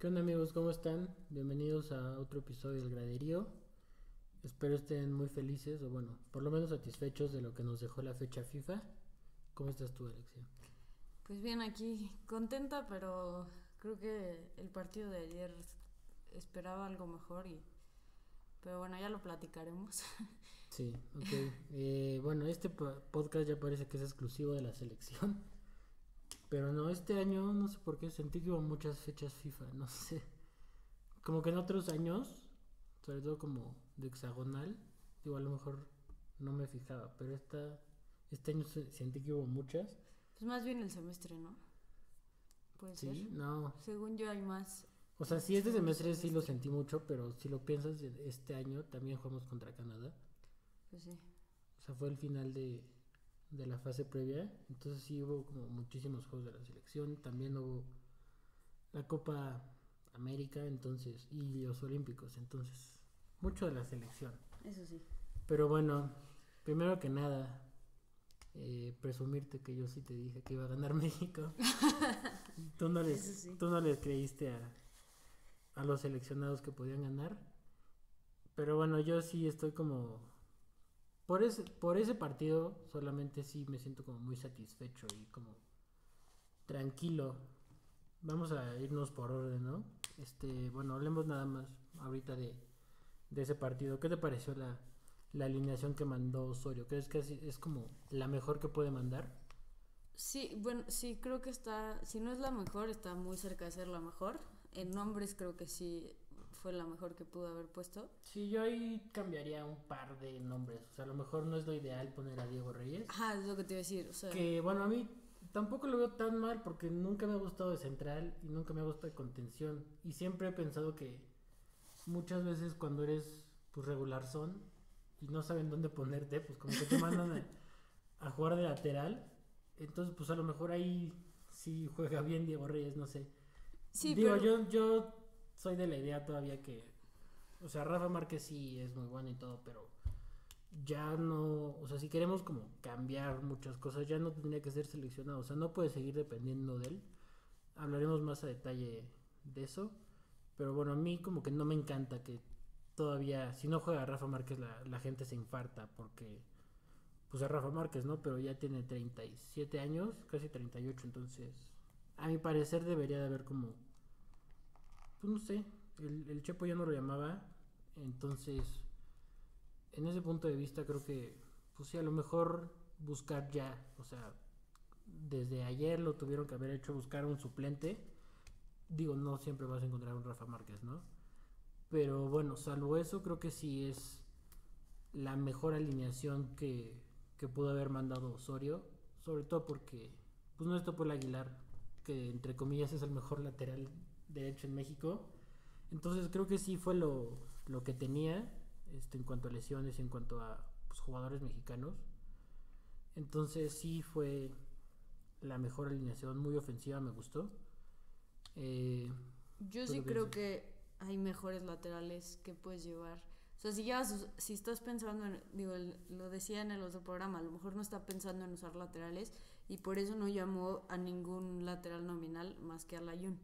¿Qué onda amigos? ¿Cómo están? Bienvenidos a otro episodio del Graderío. Espero estén muy felices o bueno, por lo menos satisfechos de lo que nos dejó la fecha FIFA. ¿Cómo estás tú, Alexia? Pues bien, aquí contenta, pero creo que el partido de ayer esperaba algo mejor pero bueno, ya lo platicaremos. Sí, ok. Bueno, este podcast ya parece que es exclusivo de la selección. Pero no, este año no sé por qué sentí que hubo muchas fechas FIFA, no sé. Como que en otros años, sobre todo como de hexagonal, digo, a lo mejor no me fijaba, pero este año sentí que hubo muchas. Pues más bien el semestre, ¿no? Puede ser. Sí, no. Según yo hay más O sea, el sí, este segundo semestre sí lo semestre. sentí mucho, pero si lo piensas, este año también jugamos contra Canadá. Pues sí. O sea, fue el final de la fase previa. Entonces sí hubo como muchísimos juegos de la selección. También hubo la Copa América, entonces, y los Olímpicos. Entonces, mucho de la selección. Eso sí. Pero bueno, primero que nada, presumirte que yo sí te dije que iba a ganar México. Tú no Eso les, sí. tú no les creíste a los seleccionados que podían ganar. Pero bueno, yo sí estoy como... por ese partido solamente sí me siento como muy satisfecho y como tranquilo. Vamos a irnos por orden, ¿no? Bueno, hablemos nada más ahorita de ese partido. ¿Qué te pareció la alineación que mandó Osorio? ¿Crees que es como la mejor que puede mandar? Sí, bueno, sí, creo que está, si no es la mejor, está muy cerca de ser la mejor. En nombres creo que sí fue la mejor que pudo haber puesto. Sí, yo ahí cambiaría un par de nombres. O sea, a lo mejor no es lo ideal poner a Diego Reyes. Ajá, es lo que te iba a decir, o sea, Que bueno, a mí tampoco lo veo tan mal porque nunca me ha gustado de central y nunca me ha gustado de contención. Y siempre he pensado que muchas veces cuando eres pues regular son y no saben dónde ponerte, pues como que te mandan a jugar de lateral. Entonces pues a lo mejor ahí sí juega bien Diego Reyes, no sé. sí, Digo, pero yo soy de la idea todavía que, o sea, Rafa Márquez sí es muy bueno y todo, pero ya no, o sea, si queremos como cambiar muchas cosas, ya no tendría que ser seleccionado, o sea, no puede seguir dependiendo de él. Hablaremos más a detalle de eso, pero bueno, a mí como que no me encanta que todavía, si no juega Rafa Márquez, la gente se infarta porque, pues es Rafa Márquez, ¿no? Pero ya tiene 37 años, casi 38, entonces, a mi parecer debería de haber como, pues no sé, el Chepo ya no lo llamaba, entonces en ese punto de vista creo que, pues sí, a lo mejor buscar ya, o sea, desde ayer lo tuvieron que haber hecho buscar un suplente. Digo, no siempre vas a encontrar un Rafa Márquez, ¿no? Pero bueno, salvo eso, creo que sí es la mejor alineación que pudo haber mandado Osorio. Sobre todo porque, pues no está por el Aguilar, que entre comillas es el mejor lateral derecho en México. Entonces creo que sí fue lo que tenía en cuanto a lesiones, en cuanto a pues, jugadores mexicanos. Entonces sí fue la mejor alineación, muy ofensiva, me gustó. Eh, yo ¿Tú qué sí creo piensas? que hay mejores laterales que puedes llevar. O sea, si estás pensando en, digo, lo decía en el otro programa, a lo mejor no está pensando en usar laterales y por eso no llamó a ningún lateral nominal más que a Layun.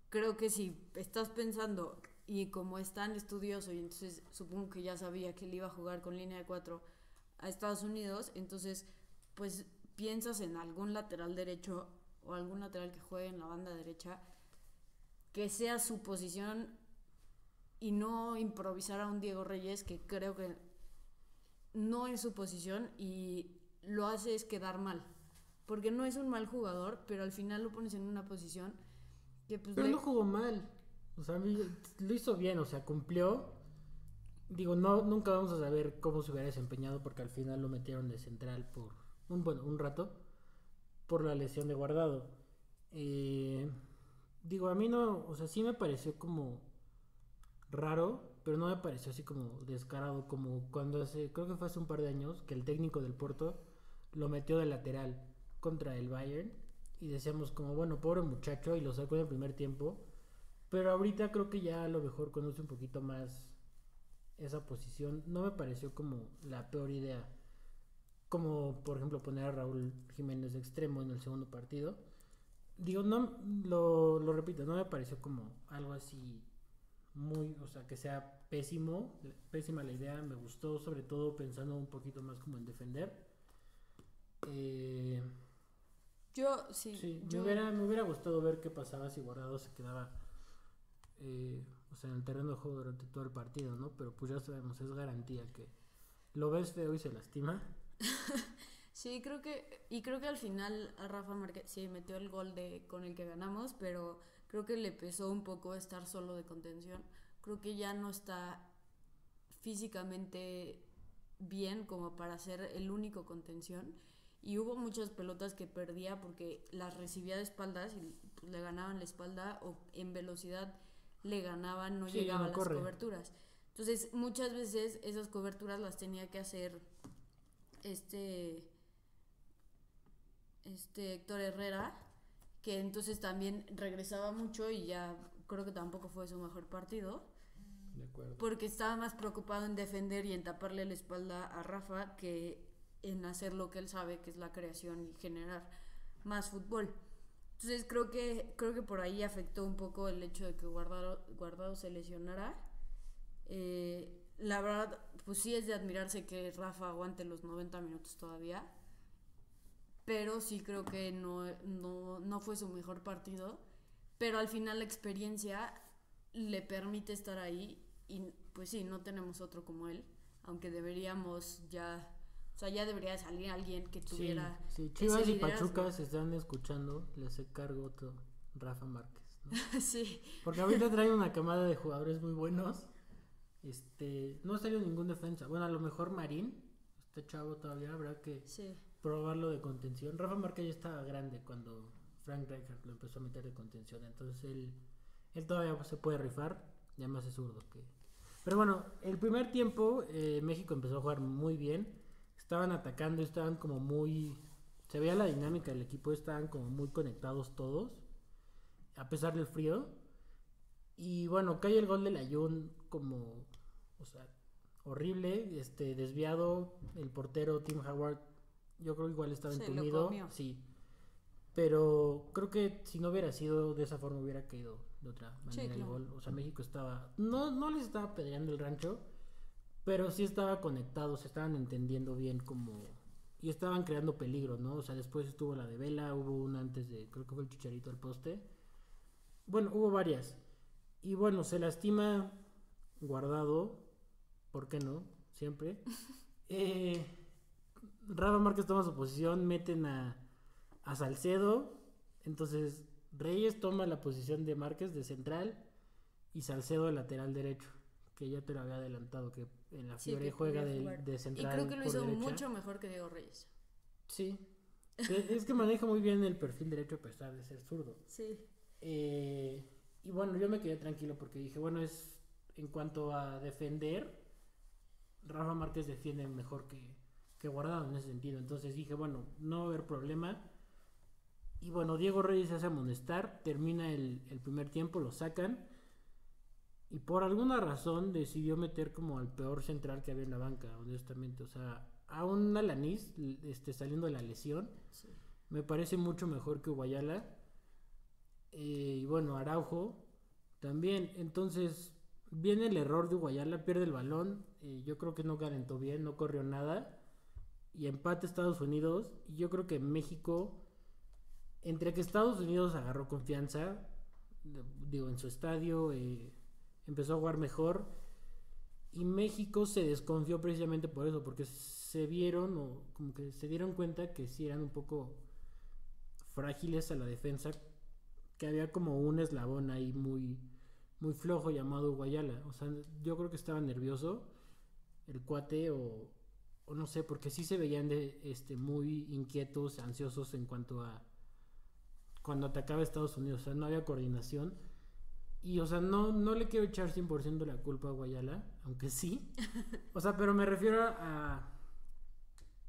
Creo que si estás pensando y como es tan estudioso y entonces supongo que ya sabía que él iba a jugar con línea de cuatro a Estados Unidos, entonces pues piensas en algún lateral derecho o algún lateral que juegue en la banda derecha que sea su posición y no improvisar a un Diego Reyes que creo que no es su posición y lo hace es quedar mal. Porque no es un mal jugador, pero al final lo pones en una posición que pues Pero no le... jugó mal. O sea, lo hizo bien, o sea, cumplió. Digo, no, nunca vamos a saber cómo se hubiera desempeñado porque al final lo metieron de central por un rato por la lesión de Guardado. Eh, Digo, a mí no, o sea, sí me pareció como raro, pero no me pareció así como descarado, como cuando creo que fue hace un par de años, que el técnico del Porto lo metió de lateral contra el Bayern y decíamos como, bueno, pobre muchacho y lo sacó en el primer tiempo, pero ahorita creo que ya a lo mejor conoce un poquito más esa posición, no me pareció como la peor idea, como por ejemplo poner a Raúl Jiménez de extremo en el segundo partido. digo, no, lo repito, no me pareció como algo así muy, o sea, que sea pésima la idea, me gustó sobre todo pensando un poquito más como en defender. Eh, Yo, sí, sí, yo, me hubiera gustado ver qué pasaba si Guardado se quedaba, o sea, en el terreno de juego durante todo el partido, ¿no? Pero pues ya sabemos, es garantía que lo ves feo y se lastima. sí, creo que al final a Rafa Márquez sí metió el gol con el que ganamos, pero creo que le pesó un poco estar solo de contención. Creo que ya no está físicamente bien como para ser el único contención. Y hubo muchas pelotas que perdía porque las recibía de espaldas y pues, le ganaban la espalda o en velocidad le ganaban, no Sí, llegaba a no las corre. coberturas. Entonces muchas veces esas coberturas las tenía que hacer este, este Héctor Herrera, que entonces también regresaba mucho y ya creo que tampoco fue su mejor partido. De acuerdo. Porque estaba más preocupado en defender y en taparle la espalda a Rafa que en hacer lo que él sabe, que es la creación y generar más fútbol. Entonces creo que por ahí afectó un poco el hecho de que Guardado se lesionara. La verdad, pues sí es de admirarse que Rafa aguante los 90 minutos todavía, pero sí creo que no fue su mejor partido. Pero al final la experiencia le permite estar ahí y pues sí, no tenemos otro como él, aunque deberíamos ya, o sea, ya debería salir alguien que Sí, tuviera sí, ese Chivas y liderazgo. Pachuca se están escuchando, les hace cargo otro Rafa Márquez, ¿no? Sí, Porque ahorita traen una camada de jugadores muy buenos. No ha salido ningún defensa. Bueno, a lo mejor Marín, este chavo todavía habrá que sí, probarlo de contención. Rafa Márquez ya estaba grande cuando Frank Rijkaard lo empezó a meter de contención. Entonces él todavía se puede rifar. Y además es zurdo. Pero bueno, el primer tiempo México empezó a jugar muy bien. Estaban atacando, estaban como muy... Se veía la dinámica del equipo, estaban como muy conectados todos. A pesar del frío. Y bueno, cae el gol del Ayun como, o sea, horrible, desviado, el portero Tim Howard, yo creo que igual estaba se lo entumido, comió. sí, pero creo que si no hubiera sido de esa forma hubiera caído de otra Sí, manera el claro. gol, o sea, México estaba, no les estaba pedreando el rancho, pero sí estaba conectado, se estaban entendiendo bien como, y estaban creando peligro, ¿no? O sea, después estuvo la de Vela, hubo una antes de, creo que fue el Chicharito al poste, bueno, hubo varias. Y bueno, se lastima Guardado, ¿por qué no? Siempre. Eh, Rafa Márquez toma su posición, meten a Salcedo, entonces Reyes toma la posición de Márquez de central y Salcedo de lateral derecho, que ya te lo había adelantado, que en la Sí, Fiore que juega podía jugar. de Y creo que central lo por hizo derecha. mucho mejor que Diego Reyes. Sí, es que maneja muy bien el perfil derecho a pesar de ser zurdo. Sí, Eh, y bueno, yo me quedé tranquilo porque dije, bueno, es en cuanto a defender, Rafa Márquez defiende mejor que Guardado en ese sentido. Entonces dije, bueno, no va a haber problema. Y bueno, Diego Reyes se hace amonestar, termina el primer tiempo, lo sacan. Y por alguna razón decidió meter como al peor central que había en la banca, honestamente. O sea, a un Alanís saliendo de la lesión, sí. me parece mucho mejor que Guayala. Y bueno, Araujo también. Entonces viene el error de Guayala, pierde el balón. Yo creo que no calentó bien, no corrió nada. Y empate Estados Unidos. Y yo creo que México, entre que Estados Unidos agarró confianza, digo, en su estadio, empezó a jugar mejor. Y México se desconfió precisamente por eso, porque se vieron o como que se dieron cuenta que sí eran un poco frágiles a la defensa, que había como un eslabón ahí muy flojo llamado Guayala. O sea, yo creo que estaba nervioso el cuate o no sé, porque sí se veían muy inquietos, ansiosos en cuanto a cuando atacaba Estados Unidos. O sea, no había coordinación. Y, o sea, no le quiero echar 100% la culpa a Guayala, aunque sí. O sea, pero me refiero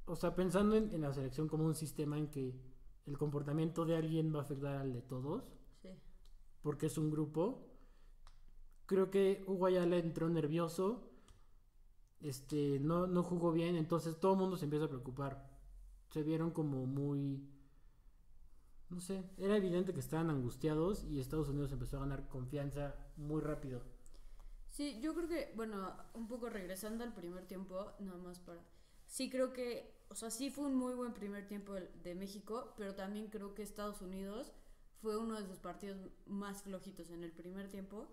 o sea, pensando en la selección como un sistema en que el comportamiento de alguien va a afectar al de todos, Sí. porque es un grupo. Creo que Guayala entró nervioso, no jugó bien, entonces todo el mundo se empieza a preocupar. Se vieron como muy, no sé, era evidente que estaban angustiados y Estados Unidos empezó a ganar confianza muy rápido. Sí, yo creo que, bueno, un poco regresando al primer tiempo, nada más para... Sí creo que, o sea, sí fue un muy buen primer tiempo de México, pero también creo que Estados Unidos fue uno de sus partidos más flojitos en el primer tiempo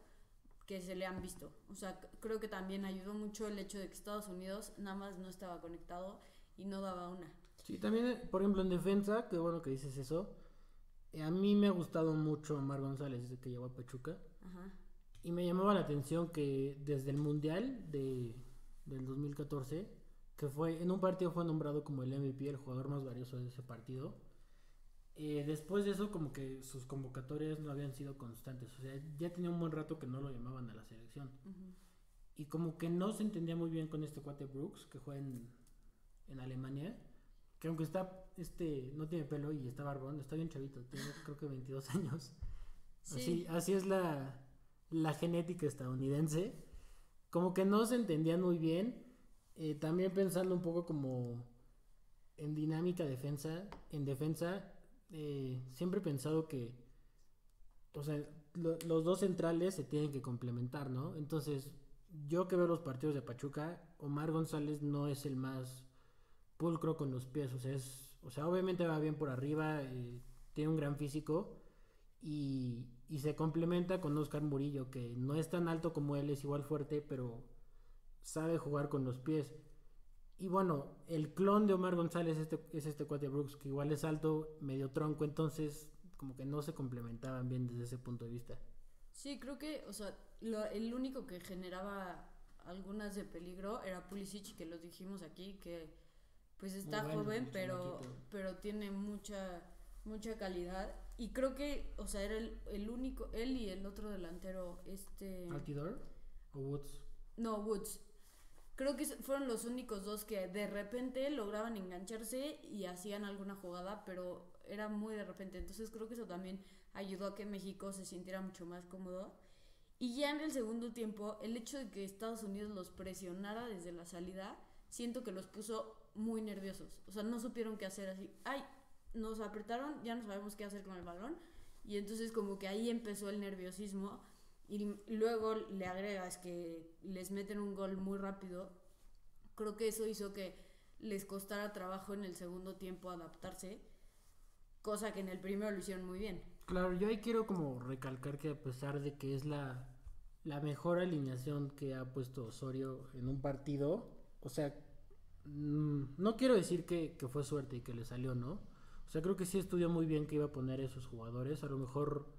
que se le han visto. O sea, creo que también ayudó mucho el hecho de que Estados Unidos nada más no estaba conectado y no daba una. Sí, también, por ejemplo, en defensa, qué bueno que dices eso. A mí me ha gustado mucho Omar González desde que llegó a Pachuca. Ajá. Y me llamaba la atención que desde el Mundial del 2014, que fue en un partido fue nombrado como el MVP, el jugador más valioso de ese partido. Después de eso, como que sus convocatorias no habían sido constantes. O sea, ya tenía un buen rato que no lo llamaban a la selección. Uh-huh. Y como que no se entendía muy bien con este cuate Brooks, que juega en Alemania. Que aunque no tiene pelo y está barbón, está bien chavito, tiene creo que 22 años. Sí. Así es la genética estadounidense. Como que no se entendían muy bien. También pensando un poco como en dinámica en defensa, siempre he pensado que, o sea, los dos centrales se tienen que complementar, ¿no? Entonces, yo que veo los partidos de Pachuca, Omar González no es el más pulcro con los pies, o sea, obviamente va bien por arriba, tiene un gran físico y se complementa con Oscar Murillo, que no es tan alto como él, es igual fuerte, pero sabe jugar con los pies. Y bueno, el clon de Omar González es este cuate Brooks, que igual es alto, medio tronco, entonces como que no se complementaban bien desde ese punto de vista. Sí, creo que, o sea, el único que generaba algunas de peligro era Pulisic, que los dijimos aquí, que pues está Muy bueno, joven, el pero, chamaquito. pero tiene mucha calidad. Y creo que, o sea, era el único, él y el otro delantero, ¿Altidor o Woods? no, Woods. Creo que fueron los únicos dos que de repente lograban engancharse y hacían alguna jugada, pero era muy de repente. Entonces creo que eso también ayudó a que México se sintiera mucho más cómodo. Y ya en el segundo tiempo, el hecho de que Estados Unidos los presionara desde la salida, siento que los puso muy nerviosos. O sea, no supieron qué hacer así. Ay, nos apretaron, ya no sabemos qué hacer con el balón. Y entonces como que ahí empezó el nerviosismo. Y luego le agregas que les meten un gol muy rápido. Creo que eso hizo que les costara trabajo en el segundo tiempo adaptarse, cosa que en el primero lo hicieron muy bien. Claro, yo ahí quiero como recalcar que a pesar de que es la mejor alineación que ha puesto Osorio en un partido, o sea, no quiero decir que fue suerte y que le salió, ¿no? O sea, creo que sí estudió muy bien que iba a poner esos jugadores. A lo mejor,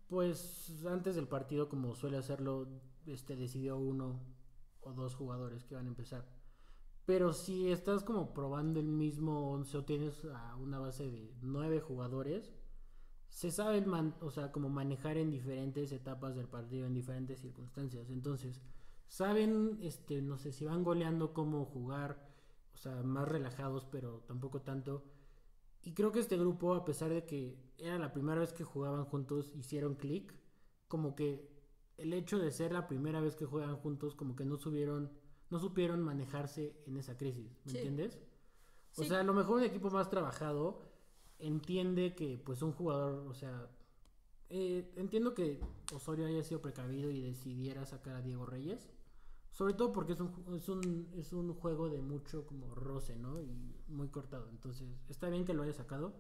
pues antes del partido, como suele hacerlo, decidió uno o dos jugadores que iban a empezar. Pero si estás como probando el mismo 11 o tienes una base de 9 jugadores, se saben, o sea, como manejar en diferentes etapas del partido, en diferentes circunstancias. Entonces, saben, no sé, si van goleando, cómo jugar, o sea, más relajados, pero tampoco tanto. Y creo que este grupo, a pesar de que era la primera vez que jugaban juntos, hicieron clic, como que el hecho de ser la primera vez que juegan juntos, como que no supieron manejarse en esa crisis, ¿me Sí, entiendes? O sí, sea, a lo mejor un equipo más trabajado entiende que pues un jugador, o sea, entiendo que Osorio haya sido precavido y decidiera sacar a Diego Reyes, sobre todo porque es un juego de mucho como roce, ¿no? Y muy cortado, entonces está bien que lo haya sacado.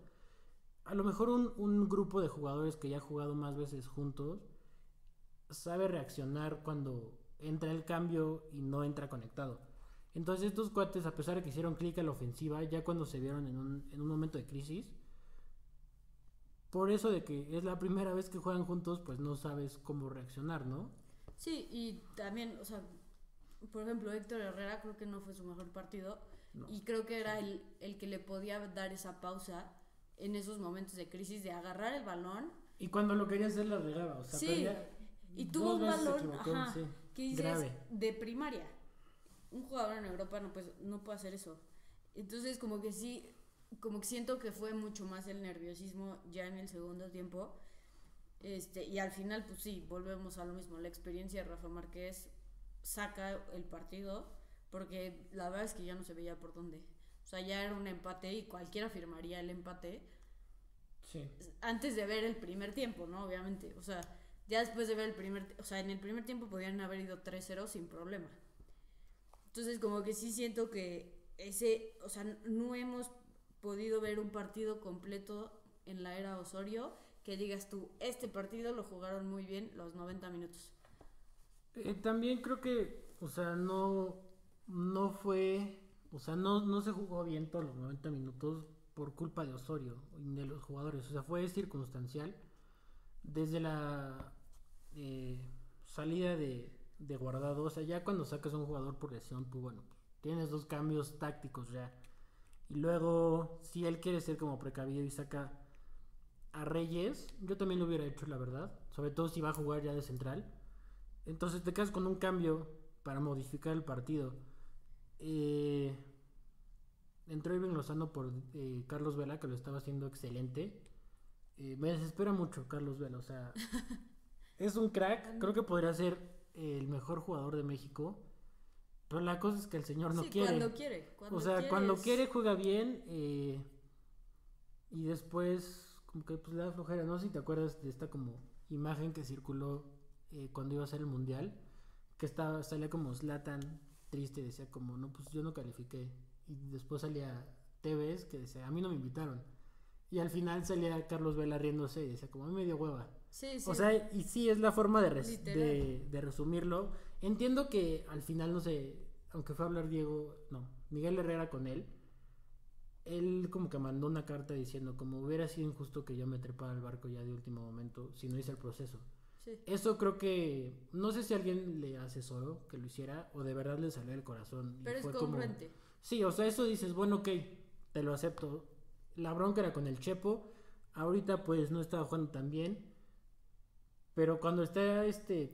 A lo mejor un grupo de jugadores que ya ha jugado más veces juntos sabe reaccionar cuando entra el cambio y no entra conectado. Entonces estos cuates, a pesar de que hicieron clic a la ofensiva, ya cuando se vieron en un momento de crisis, por eso de que es la primera vez que juegan juntos, pues no sabes cómo reaccionar, ¿no? sí, y también, o sea, por ejemplo, Héctor Herrera creo que no fue su mejor partido No. y creo que Sí. era el que le podía dar esa pausa en esos momentos de crisis, de agarrar el balón. Y cuando lo quería hacer la regaba, o sea, Sí, perdía y tuvo dos un veces se balón, equivocó, ajá, sí, que dices, grave. de primaria. Un jugador en Europa no puede hacer eso. Entonces, como que sí, como que siento que fue mucho más el nerviosismo ya en el segundo tiempo. Y al final, pues sí, volvemos a lo mismo. La experiencia de Rafa Márquez saca el partido, porque la verdad es que ya no se veía por dónde. O sea, ya era un empate y cualquiera firmaría el empate. Sí. Antes de ver el primer tiempo, ¿no? Obviamente, o sea, ya después de ver o sea, en el primer tiempo podían haber ido 3-0 sin problema. Entonces, como que sí siento que o sea, no hemos podido ver un partido completo en la era Osorio que digas tú, este partido lo jugaron muy bien los 90 minutos. También creo que, o sea, no fue, o sea, no se jugó bien todos los 90 minutos por culpa de Osorio y de los jugadores, o sea, fue circunstancial. Desde la eh, salida de Guardado, o sea, ya cuando sacas a un jugador por lesión, pues bueno, tienes dos cambios tácticos ya. Y luego, si él quiere ser como precavido y saca a Reyes, yo también lo hubiera hecho, la verdad, sobre todo si va a jugar ya de central. Entonces te quedas con un cambio para modificar el partido. Eh, Entró Irving Lozano por Carlos Vela, que lo estaba haciendo excelente. Me desespera mucho Carlos Vela, o sea, es un crack, creo que podría ser el mejor jugador de México, pero la cosa es que el señor no quiere. Cuando quiere. O sea, cuando quiere juega bien y después como que pues le da flojera. No sé si te acuerdas de esta como imagen que circuló cuando iba a ser el mundial, que salía como Zlatan triste, decía como, no, pues yo no califiqué. Y después salía Tevez que decía, a mí no me invitaron. Y al final salía Carlos Vela riéndose y decía como, a mí me dio hueva. Sí. O sea, y sí es la forma de resumirlo. Entiendo que al final, no sé, aunque fue a hablar Miguel Herrera con él como que mandó una carta diciendo como hubiera sido injusto que yo me trepara al barco ya de último momento si no hice el proceso. Sí. Eso creo que, no sé si alguien le asesoró que lo hiciera o de verdad le salió del corazón. Pero y fue es congruente. como, sí, o sea, eso dices, bueno, ok, te lo acepto. La bronca era con el Chepo, ahorita pues no estaba jugando tan bien, pero cuando está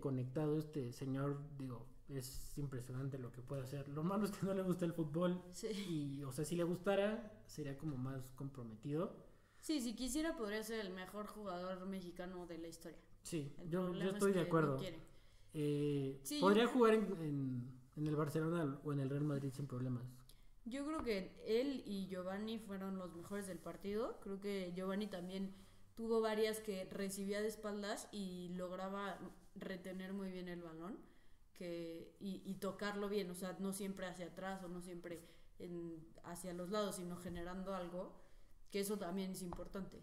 conectado este señor, digo, es impresionante lo que puede hacer. Lo malo es que no le gusta el fútbol. Sí. Y, o sea, si le gustara, sería como más comprometido. Sí, si quisiera podría ser el mejor jugador mexicano de la historia. Sí, El yo problema estoy es de que acuerdo. no quiere. Sí, podría jugar en el Barcelona o en el Real Madrid sin problemas. Yo creo que él y Giovanni fueron los mejores del partido. Creo que Giovanni también tuvo varias que recibía de espaldas y lograba retener muy bien el balón y tocarlo bien. O sea, no siempre hacia atrás o no siempre hacia los lados, sino generando algo, que eso también es importante.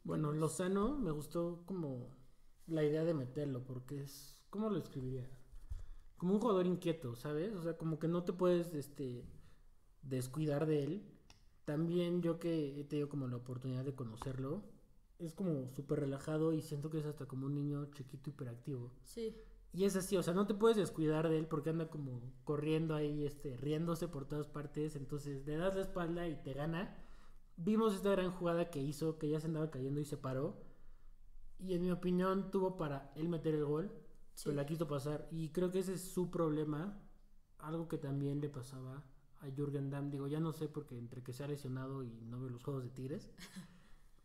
Bueno, Lozano me gustó como la idea de meterlo, porque es, ¿cómo lo escribiría? Como un jugador inquieto, ¿sabes? O sea, como que no te puedes descuidar de él. También yo que he tenido como la oportunidad de conocerlo, es como súper relajado y siento que es hasta como un niño chiquito hiperactivo. Sí. Y es así, o sea, no te puedes descuidar de él porque anda como corriendo ahí, riéndose por todas partes, entonces le das la espalda y te gana. Vimos esta gran jugada que hizo, que ya se andaba cayendo y se paró. Y en mi opinión tuvo para él meter el gol, sí, pero la quiso pasar. Y creo que ese es su problema. Algo que también le pasaba a Jürgen Damm. Digo, ya no sé porque entre que se ha lesionado y no veo los juegos de Tigres.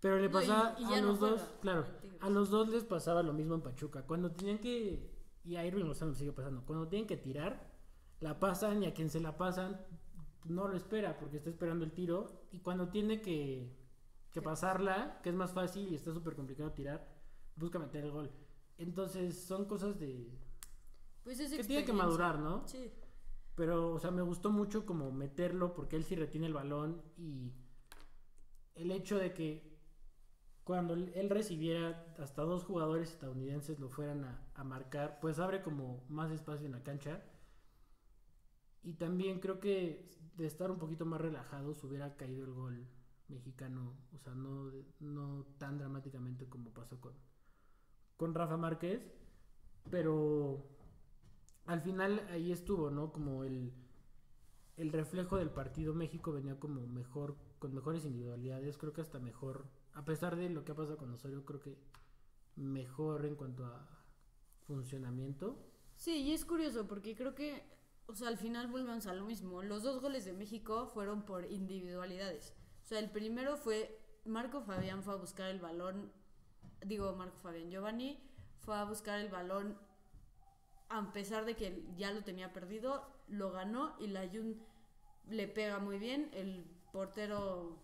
Pero le pasaba a los dos, claro, a los dos les pasaba lo mismo en Pachuca. Cuando tenían que, y a Irving Lozano sigue pasando, cuando tienen que tirar, la pasan y a quien se la pasan no lo espera porque está esperando el tiro. Y cuando tiene que pasarla, que es más fácil y está súper complicado tirar, busca meter el gol. Entonces son cosas pues es que tiene que madurar, ¿no? Sí. Pero, o sea, me gustó mucho como meterlo porque él sí retiene el balón y el hecho de que cuando él recibiera hasta dos jugadores estadounidenses lo fueran a marcar, pues abre como más espacio en la cancha. Y también creo que de estar un poquito más relajados hubiera caído el gol mexicano, o sea, no tan dramáticamente como pasó con Rafa Márquez, pero al final ahí estuvo, ¿no? Como el reflejo del partido. México venía como mejor, con mejores individualidades, creo que hasta mejor, a pesar de lo que ha pasado con Osorio, creo que mejor en cuanto a funcionamiento. Sí, y es curioso porque creo que, o sea, al final volvemos a lo mismo. Los dos goles de México fueron por individualidades. O sea, el primero fue Giovanni fue a buscar el balón a pesar de que ya lo tenía perdido, lo ganó y la Jun le pega muy bien, el portero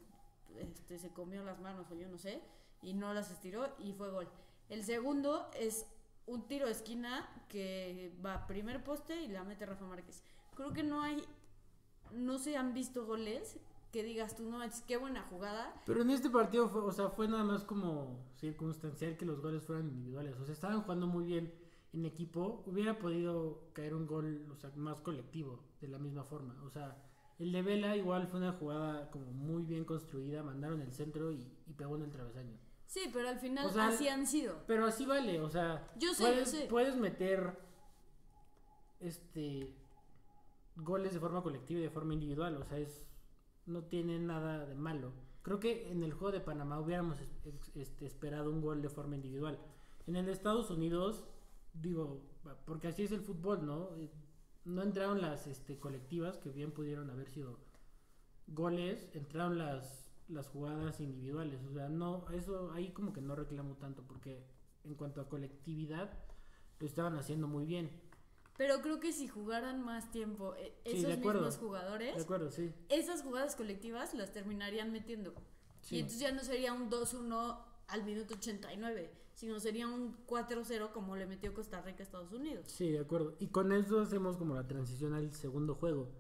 se comió las manos o yo no sé, y no las estiró y fue gol. El segundo es un tiro de esquina que va primer poste y la mete Rafa Márquez. Creo que no se han visto goles que digas tú, no, es qué buena jugada. Pero en este partido fue nada más como circunstancial que los goles fueran individuales. O sea, estaban jugando muy bien en equipo. Hubiera podido caer un gol, o sea, más colectivo, de la misma forma. O sea, el de Vela igual fue una jugada como muy bien construida. Mandaron el centro y pegó en el travesaño. Sí, pero al final O sea, así han sido. Pero así vale, o sea, Yo sé. Puedes meter goles de forma colectiva y de forma individual, o sea, no tiene nada de malo. Creo que en el juego de Panamá hubiéramos esperado un gol de forma individual. En el de Estados Unidos, digo, porque así es el fútbol, ¿no? No entraron las colectivas, que bien pudieron haber sido goles, entraron las jugadas individuales. O sea, no, eso ahí como que no reclamo tanto, porque en cuanto a colectividad lo estaban haciendo muy bien. Pero creo que si jugaran más tiempo esos mismos jugadores, de acuerdo, sí, esas jugadas colectivas las terminarían metiendo. Sí. Y entonces ya no sería un 2-1 al minuto 89, sino sería un 4-0 como le metió Costa Rica a Estados Unidos. Sí, de acuerdo. Y con eso hacemos como la transición al segundo juego.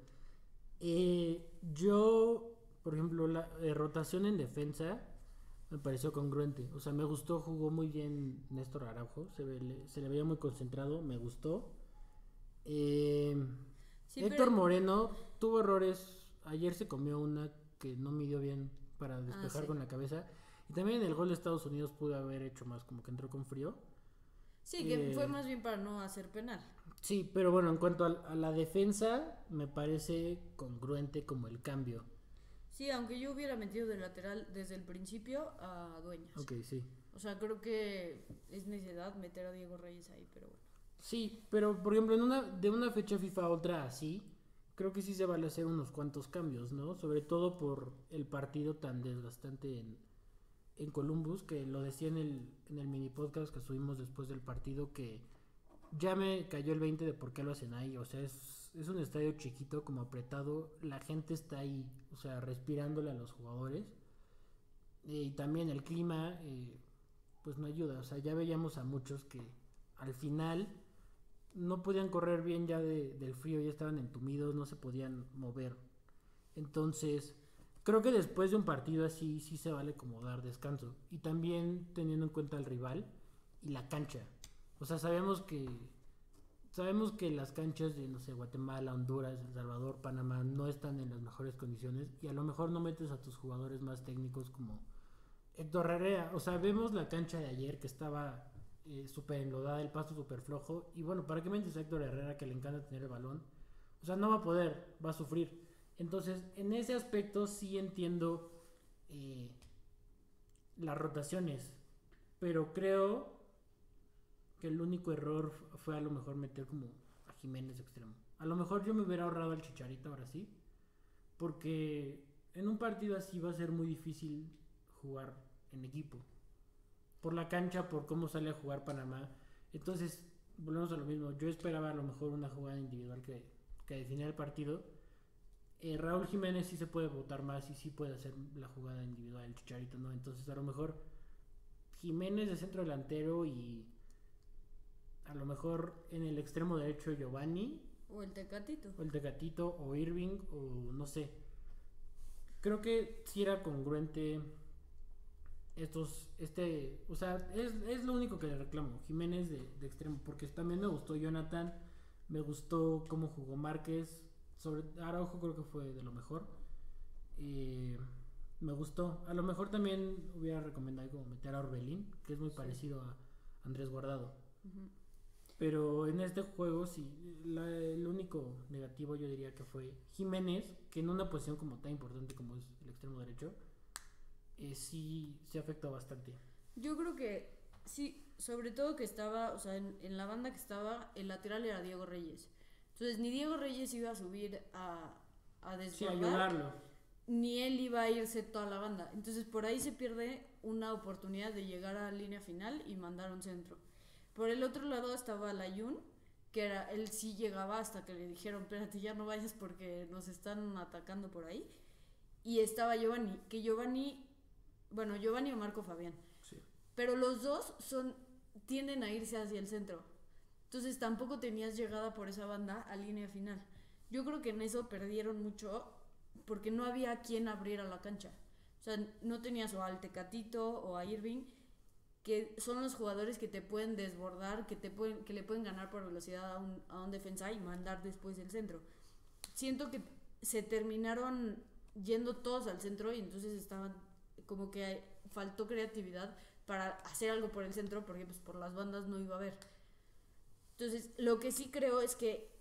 Yo, por ejemplo, la rotación en defensa me pareció congruente. O sea, me gustó, jugó muy bien Néstor Araujo, se le veía muy concentrado, me gustó. Sí, Héctor Moreno tuvo errores. Ayer se comió una que no midió bien para despejar con la cabeza. Y también el gol de Estados Unidos pudo haber hecho más, como que entró con frío. Sí, que fue más bien para no hacer penal. Sí, pero bueno, en cuanto a la defensa, me parece congruente como el cambio. Sí, aunque yo hubiera metido de lateral desde el principio a Dueñas. Ok, sí. O sea, creo que es necesidad meter a Diego Reyes ahí, pero bueno. Sí, pero por ejemplo, de una fecha FIFA a otra así, creo que sí se vale hacer unos cuantos cambios, ¿no? Sobre todo por el partido tan desgastante en Columbus, que lo decía en el mini podcast que subimos después del partido, que ya me cayó el 20 de por qué lo hacen ahí. O sea, es un estadio chiquito, como apretado, la gente está ahí, o sea, respirándole a los jugadores. Y también el clima, pues no ayuda. O sea, ya veíamos a muchos que al final no podían correr bien ya del frío, ya estaban entumidos, no se podían mover. Entonces, creo que después de un partido así sí se vale como dar descanso. Y también teniendo en cuenta al rival y la cancha. O sea, sabemos que las canchas de, no sé, Guatemala, Honduras, El Salvador, Panamá no están en las mejores condiciones, y a lo mejor no metes a tus jugadores más técnicos como Héctor Herrera. O sea, vemos la cancha de ayer que estaba súper enlodada, el pasto súper flojo, y bueno, ¿para qué metes a Héctor Herrera, que le encanta tener el balón? O sea, no va a poder, va a sufrir. Entonces, en ese aspecto sí entiendo las rotaciones, pero creo que el único error fue a lo mejor meter como a Jiménez de extremo. A lo mejor yo me hubiera ahorrado al Chicharito ahora sí, porque en un partido así va a ser muy difícil jugar en equipo, por la cancha, por cómo sale a jugar Panamá. Entonces, volvemos a lo mismo. Yo esperaba a lo mejor una jugada individual que definiera el partido. Raúl Jiménez sí se puede botar más y sí puede hacer la jugada individual, el Chicharito no. Entonces, a lo mejor Jiménez de centro delantero, y a lo mejor en el extremo derecho Giovanni. O el Tecatito. O Irving, o no sé. Creo que sí era congruente o sea, es lo único que le reclamo, Jiménez de extremo, porque también me gustó Jonathan, me gustó cómo jugó Márquez, sobre Araujo creo que fue de lo mejor. Me gustó. A lo mejor también hubiera recomendado como meter a Orbelín, que es muy parecido a Andrés Guardado. Uh-huh. Pero en este juego sí, el único negativo yo diría que fue Jiménez, que en una posición como tan importante como es el extremo derecho, sí se afectó bastante. Yo creo que sí, sobre todo que estaba, o sea, en la banda que estaba, el lateral era Diego Reyes. Entonces ni Diego Reyes iba a subir a desbordar, sí, ayudarlo, ni él iba a irse toda la banda. Entonces por ahí se pierde una oportunidad de llegar a la línea final y mandar un centro. Por el otro lado estaba Layún, que él sí llegaba hasta que le dijeron, espérate, ya no vayas porque nos están atacando por ahí. y estaba Giovanni, bueno, Giovanni o Marco Fabián. Sí. Pero los dos tienden a irse hacia el centro. Entonces tampoco tenías llegada por esa banda a línea final. Yo creo que en eso perdieron mucho porque no había quien abriera la cancha. O sea, no tenías o al Tecatito o a Irving, que son los jugadores que te pueden desbordar, que le pueden ganar por velocidad a un defensa y mandar después el centro. Siento que se terminaron yendo todos al centro y entonces estaban como que faltó creatividad para hacer algo por el centro porque pues por las bandas no iba a haber. Entonces, lo que sí creo es que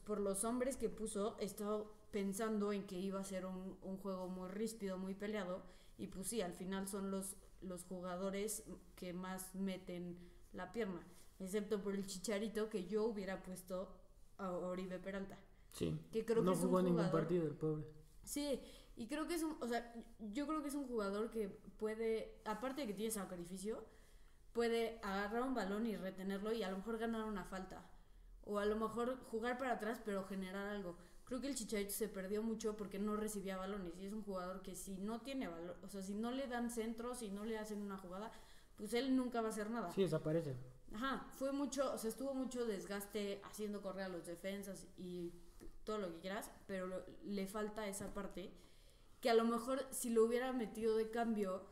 por los hombres que puso, estaba pensando en que iba a ser un juego muy ríspido, muy peleado, y pues sí, al final son los jugadores que más meten la pierna, excepto por el Chicharito, que yo hubiera puesto a Oribe Peralta. Sí, que creo no que es jugó un ningún jugador, partido el pobre. Sí, y creo que o sea, yo creo que es un jugador que puede, aparte de que tiene sacrificio, puede agarrar un balón y retenerlo y a lo mejor ganar una falta. O a lo mejor jugar para atrás pero generar algo. Creo que el Chicharito se perdió mucho porque no recibía balones. Y es un jugador que si no tiene balón, o sea, si no le dan centros, si no le hacen una jugada, pues él nunca va a hacer nada. Sí, desaparece. Ajá, estuvo mucho desgaste haciendo correr a los defensas y todo lo que quieras, pero le falta esa parte que a lo mejor si lo hubiera metido de cambio,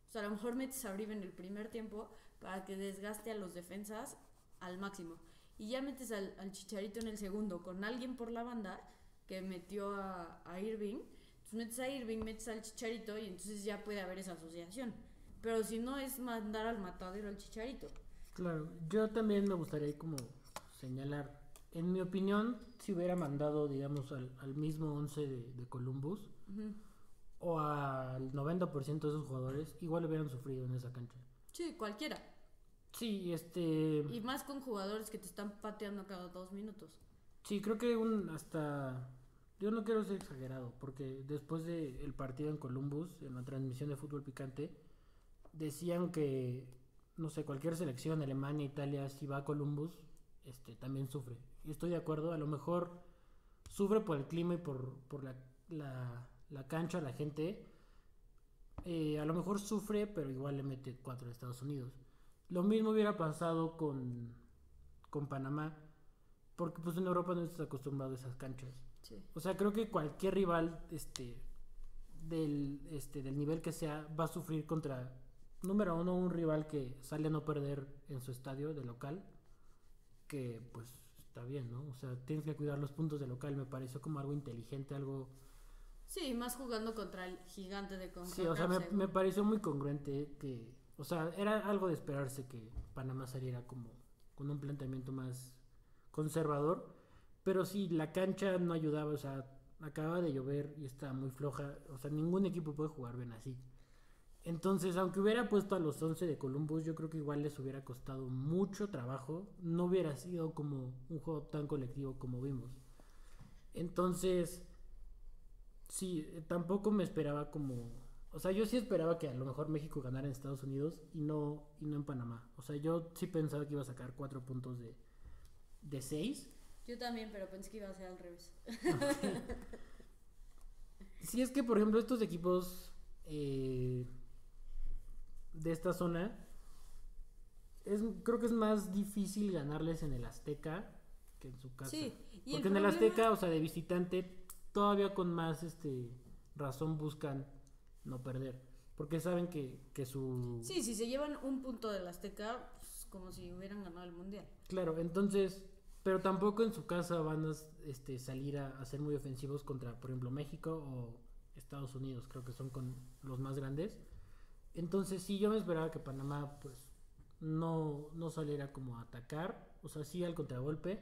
o sea, a lo mejor metes a Oribe en el primer tiempo para que desgaste a los defensas al máximo. Y ya metes al Chicharito en el segundo con alguien por la banda que metió a Irving. Entonces metes a Irving, metes al Chicharito y entonces ya puede haber esa asociación. Pero si no es mandar al matadero al Chicharito. Claro, yo también me gustaría como señalar, en mi opinión, si hubiera mandado, digamos, al mismo 11 de Columbus, Uh-huh. o al 90% de esos jugadores, igual hubieran sufrido en esa cancha. Sí, cualquiera. Sí, Y más con jugadores que te están pateando cada 2 minutos. Sí, creo que hasta... Yo no quiero ser exagerado, porque después del partido en Columbus, en la transmisión de Fútbol Picante, decían que, no sé, cualquier selección, Alemania, Italia, si va a Columbus, también sufre. Y estoy de acuerdo, a lo mejor sufre por el clima y por la cancha, la gente. A lo mejor sufre, pero igual le mete 4 a Estados Unidos. Lo mismo hubiera pasado con Panamá, porque pues en Europa no estás acostumbrado a esas canchas. Sí. O sea, creo que cualquier rival del nivel que sea va a sufrir contra, número uno, un rival que sale a no perder en su estadio de local, que pues está bien, ¿no? O sea, tienes que cuidar los puntos de local, me pareció como algo inteligente, algo... Sí, más jugando contra el gigante de CONCACAF. Sí, o sea, me pareció muy congruente que... O sea, era algo de esperarse que Panamá saliera como con un planteamiento más conservador, pero sí, la cancha no ayudaba, o sea, acababa de llover y estaba muy floja, o sea, ningún equipo puede jugar bien así. Entonces, aunque hubiera puesto a los 11 de Columbus, yo creo que igual les hubiera costado mucho trabajo, no hubiera sido como un juego tan colectivo como vimos. Entonces, sí, tampoco me esperaba como... O sea, yo sí esperaba que a lo mejor México ganara en Estados Unidos y no en Panamá. O sea, yo sí pensaba que iba a sacar 4 puntos de 6. Yo también, pero pensé que iba a ser al revés. Sí, es que, por ejemplo, estos equipos de esta zona, creo que es más difícil ganarles en el Azteca que en su casa. Sí, y porque en el Azteca, o sea, de visitante, todavía con más razón buscan no perder. Porque saben que su... Sí, si se llevan un punto del Azteca, pues como si hubieran ganado el Mundial. Claro, entonces... Pero tampoco en su casa van a salir a ser muy ofensivos contra, por ejemplo, México o Estados Unidos. Creo que son con los más grandes. Entonces sí, yo me esperaba que Panamá pues no saliera como a atacar. O sea, sí al contragolpe.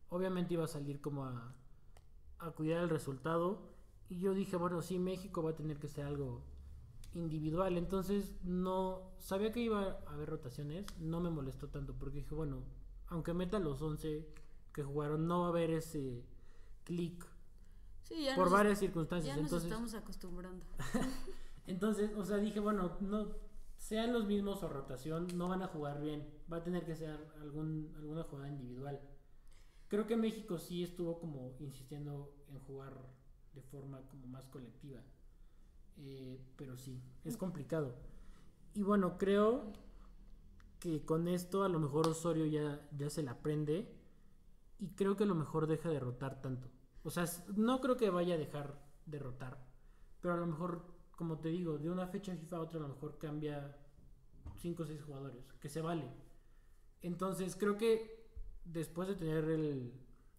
Obviamente iba a salir como a cuidar el resultado. Y yo dije, bueno, sí, México va a tener que ser algo individual. Entonces no sabía que iba a haber rotaciones. No me molestó tanto porque dije, bueno, aunque meta los 11 que jugaron, no va a haber ese clic sí, por varias circunstancias. Ya entonces, nos estamos acostumbrando. entonces, o sea, dije, bueno, no sean los mismos o rotación, no van a jugar bien. Va a tener que ser alguna jugada individual. Creo que México sí estuvo como insistiendo en jugar de forma como más colectiva. pero sí, es complicado. Y bueno, creo que con esto a lo mejor Osorio ya se la aprende y creo que a lo mejor deja de rotar tanto. O sea, no creo que vaya a dejar de rotar, pero a lo mejor, como te digo, de una fecha FIFA a otra a lo mejor cambia 5 o 6 jugadores, que se vale. Entonces creo que después de tener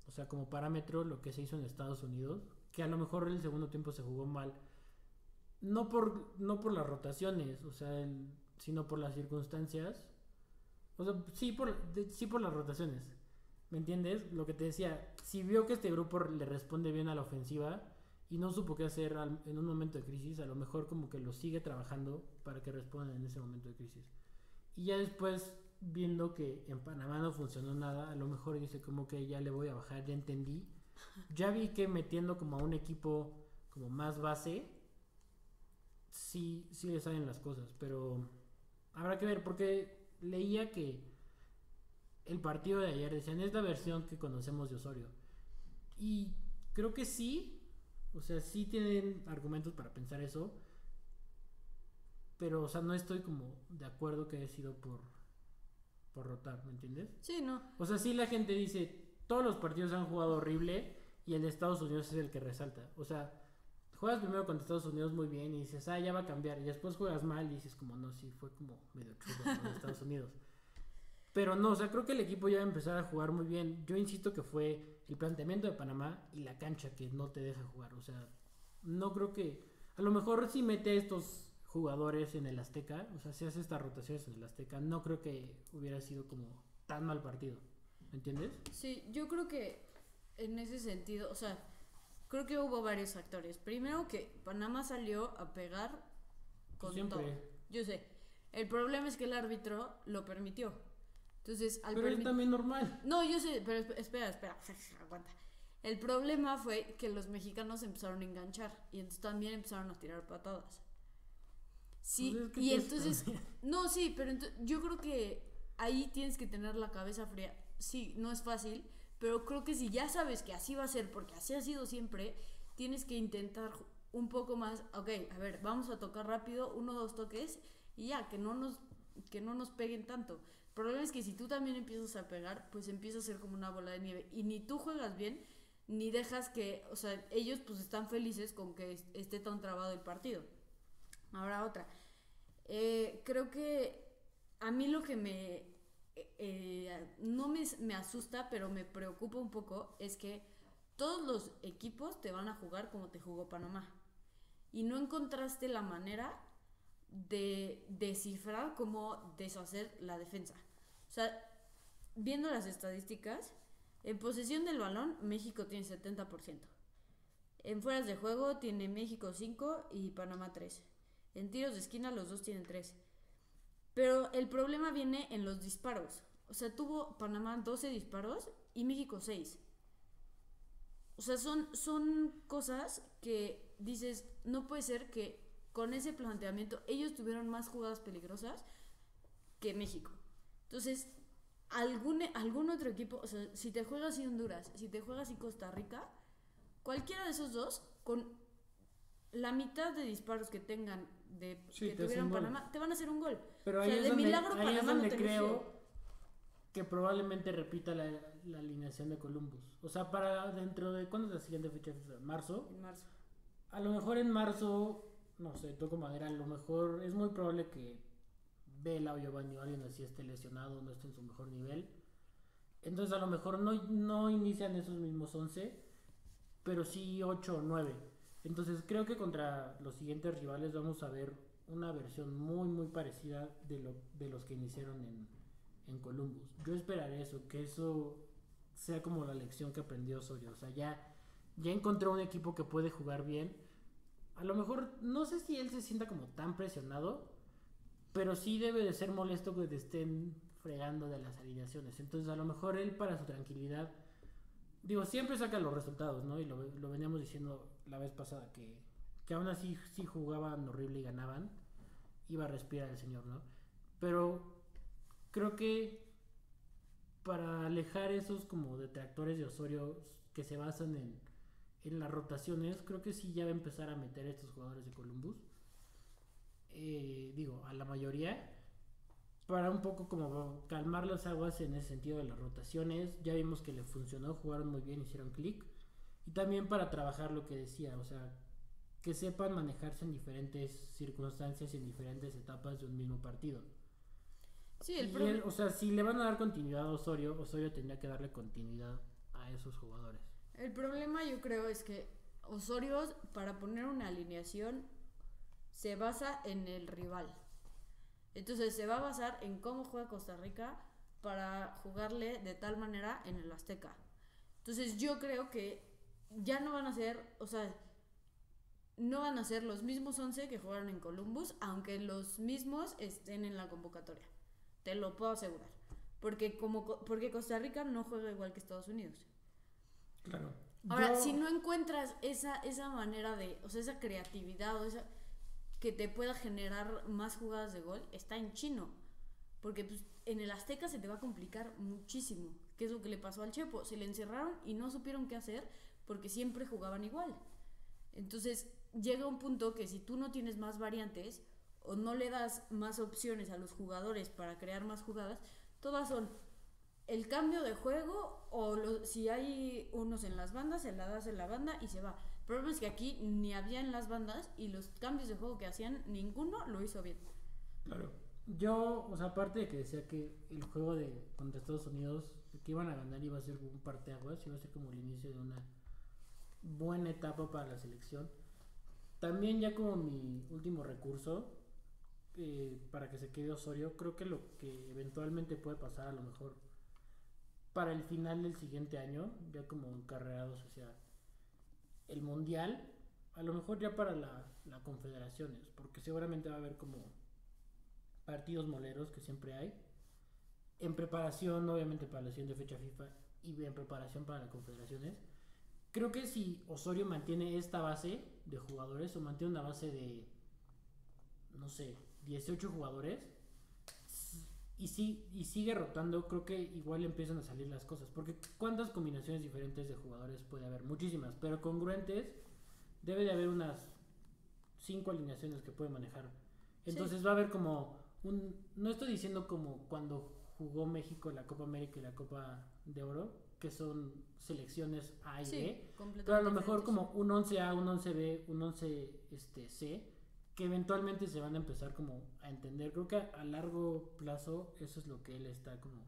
o sea, como parámetro lo que se hizo en Estados Unidos, que a lo mejor el segundo tiempo se jugó mal, no por las rotaciones, o sea, sino por las circunstancias. O sea, sí por las rotaciones. ¿Me entiendes? Lo que te decía, si vio que este grupo le responde bien a la ofensiva y no supo qué hacer en un momento de crisis, a lo mejor como que lo sigue trabajando para que respondan en ese momento de crisis. Y ya después, viendo que en Panamá no funcionó nada, a lo mejor dice como que ya le voy a bajar, ya entendí. Ya vi que metiendo como a un equipo como más base, sí le salen las cosas, pero habrá que ver, porque leía que el partido de ayer decían es la versión que conocemos de Osorio. Y creo que sí, o sea, sí tienen argumentos para pensar eso, pero, o sea, no estoy como de acuerdo que haya sido por rotar, ¿me entiendes? Sí, no. O sea, sí la gente dice, todos los partidos han jugado horrible y el de Estados Unidos es el que resalta. O sea, juegas primero contra Estados Unidos muy bien y dices, ya va a cambiar. Y después juegas mal y dices, como, no, sí, fue como medio chulo con Estados Unidos. Pero no, o sea, creo que el equipo ya va a empezar a jugar muy bien. Yo insisto que fue el planteamiento de Panamá y la cancha que no te deja jugar. O sea, no creo que... A lo mejor si mete a estos jugadores en el Azteca, o sea, si hace estas rotaciones en el Azteca, no creo que hubiera sido como tan mal partido. ¿Me entiendes? Sí, yo creo que en ese sentido, o sea, creo que hubo varios factores. Primero que Panamá salió a pegar con Siempre. todo. Yo sé. El problema es que el árbitro lo permitió. Entonces, pero es también normal. No, yo sé, pero espera, aguanta. El problema fue que los mexicanos empezaron a enganchar y entonces también empezaron a tirar patadas. Sí, Pues es que y sí entonces, no, sí, pero yo creo que ahí tienes que tener la cabeza fría. Sí, no es fácil, pero creo que si ya sabes que así va a ser, porque así ha sido siempre, tienes que intentar un poco más, ok, a ver, vamos a tocar rápido, 1 o 2 toques y ya, que no nos peguen tanto. El problema es que si tú también empiezas a pegar, pues empieza a ser como una bola de nieve y ni tú juegas bien, ni dejas que, o sea, ellos pues están felices con que esté tan trabado el partido. Ahora otra. Creo que a mí lo que no me asusta, pero me preocupa un poco, es que todos los equipos te van a jugar como te jugó Panamá. Y no encontraste la manera de descifrar cómo deshacer la defensa. O sea, viendo las estadísticas, en posesión del balón, México tiene 70%. En fueras de juego tiene México 5 y Panamá 3. En tiros de esquina los dos tienen 3. Pero el problema viene en los disparos. O sea, tuvo Panamá 12 disparos y México 6. O sea, son cosas que dices, no puede ser que con ese planteamiento ellos tuvieron más jugadas peligrosas que México. Entonces, algún otro equipo, o sea, si te juegas y Honduras, si te juegas y Costa Rica, cualquiera de esos dos, con la mitad de disparos que tengan que tuvieron Panamá, te van a hacer un gol. Pero ahí es donde creo que probablemente repita la alineación de Columbus. O sea, para dentro de... ¿Cuándo es la siguiente fecha? ¿Marzo? En marzo. A lo mejor en marzo, no sé, toco madera, a lo mejor es muy probable que Vela o Giovanni o alguien así esté lesionado, no esté en su mejor nivel. Entonces a lo mejor no inician esos mismos 11, pero sí 8 o 9. Entonces creo que contra los siguientes rivales vamos a ver una versión muy muy parecida de los que iniciaron en Columbus. Yo esperaré eso, que eso sea como la lección que aprendió Osorio. O sea, ya encontró un equipo que puede jugar bien. A lo mejor no sé si él se sienta como tan presionado, pero sí debe de ser molesto que te estén fregando de las alineaciones. Entonces a lo mejor él, para su tranquilidad, digo, siempre saca los resultados, ¿no? Y lo veníamos diciendo la vez pasada, que aún así si jugaban horrible y ganaban, iba a respirar el señor, ¿no? Pero creo que para alejar esos como detractores de Osorio que se basan en las rotaciones, creo que sí ya va a empezar a meter a estos jugadores de Columbus. Digo, a la mayoría. Para un poco como calmar las aguas en ese sentido de las rotaciones. Ya vimos que le funcionó, jugaron muy bien, hicieron clic. Y también para trabajar lo que decía, o sea, que sepan manejarse en diferentes circunstancias y en diferentes etapas de un mismo partido. Sí, O sea, si le van a dar continuidad a Osorio, Osorio tendría que darle continuidad a esos jugadores. el problema yo creo es que Osorio, para poner una alineación, se basa en el rival. Entonces se va a basar en cómo juega Costa Rica para jugarle de tal manera en el Azteca. Entonces yo creo que ya no van a ser, o sea, no van a ser los mismos 11 que jugaron en Columbus, aunque los mismos estén en la convocatoria. Te lo puedo asegurar. Porque Costa Rica no juega igual que Estados Unidos. Claro. Ahora, si no encuentras esa manera de, o sea, esa creatividad o esa que te pueda generar más jugadas de gol, está en chino. Porque pues, en el Azteca se te va a complicar muchísimo. ¿Qué es lo que le pasó al Chepo? Se le encerraron y no supieron qué hacer porque siempre jugaban igual. Entonces llega un punto que si tú no tienes más variantes o no le das más opciones a los jugadores para crear más jugadas, todas son el cambio de juego o si hay unos en las bandas, se la das en la banda y se va. El problema es que aquí ni había en las bandas y los cambios de juego que hacían, ninguno lo hizo bien. Claro. Yo, o sea, aparte de que decía que el juego contra Estados Unidos, que iban a ganar, iba a ser un parteaguas, iba a ser como el inicio de una buena etapa para la selección. También ya como mi último recurso, para que se quede Osorio, creo que lo que eventualmente puede pasar a lo mejor para el final del siguiente año, ya como encarreados hacia el Mundial, a lo mejor ya para la Confederaciones, porque seguramente va a haber como partidos moleros que siempre hay, en preparación obviamente para la siguiente fecha FIFA y en preparación para las Confederaciones. Creo que si Osorio mantiene esta base de jugadores o mantiene una base de, no sé, 18 jugadores y sigue rotando, creo que igual empiezan a salir las cosas. Porque ¿cuántas combinaciones diferentes de jugadores puede haber? Muchísimas, pero congruentes debe de haber unas 5 alineaciones que puede manejar. Entonces sí. Va a haber como no estoy diciendo como cuando jugó México la Copa América y la Copa de Oro, que son selecciones A y B, pero a lo mejor como un 11A, un 11B, un 11C, que eventualmente se van a empezar como a entender. Creo que a largo plazo eso es lo que él está como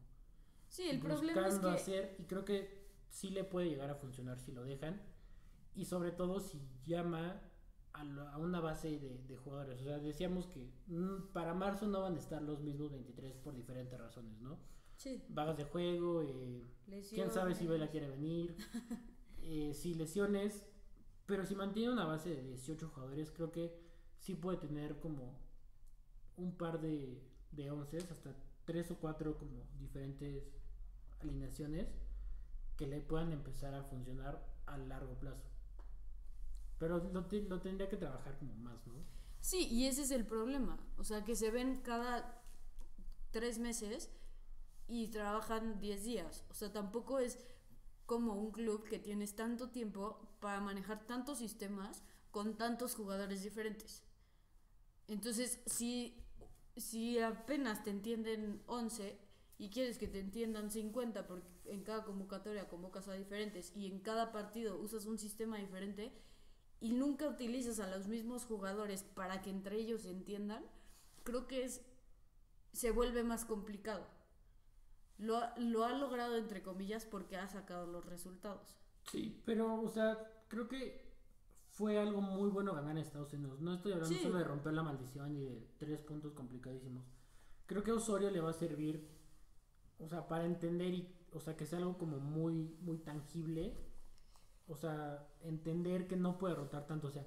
el problema es que hacer, y creo que sí le puede llegar a funcionar si lo dejan, y sobre todo si llama a una base de jugadores. O sea, decíamos que para marzo no van a estar los mismos 23 por diferentes razones, ¿no? Sí. Vagas de juego, quién sabe si Vela quiere venir, si lesiones, pero si mantiene una base de 18 jugadores, creo que sí puede tener como un par de 11, hasta 3 o 4 como diferentes alineaciones que le puedan empezar a funcionar a largo plazo. Pero lo tendría que trabajar como más, ¿no? Sí, y ese es el problema. O sea, que se ven cada 3 meses y trabajan 10 días. O sea, tampoco es como un club que tienes tanto tiempo para manejar tantos sistemas con tantos jugadores diferentes. Entonces, si apenas te entienden 11 y quieres que te entiendan 50 porque en cada convocatoria convocas a diferentes y en cada partido usas un sistema diferente y nunca utilizas a los mismos jugadores para que entre ellos se entiendan, creo que se vuelve más complicado. Lo ha logrado entre comillas porque ha sacado los resultados. Sí, pero o sea, creo que fue algo muy bueno ganar en Estados Unidos. No estoy hablando solo de romper la maldición y de 3 puntos complicadísimos. Creo que a Osorio le va a servir, o sea, para entender o sea, que sea algo como muy, muy tangible. O sea, entender que no puede rotar tanto. O sea,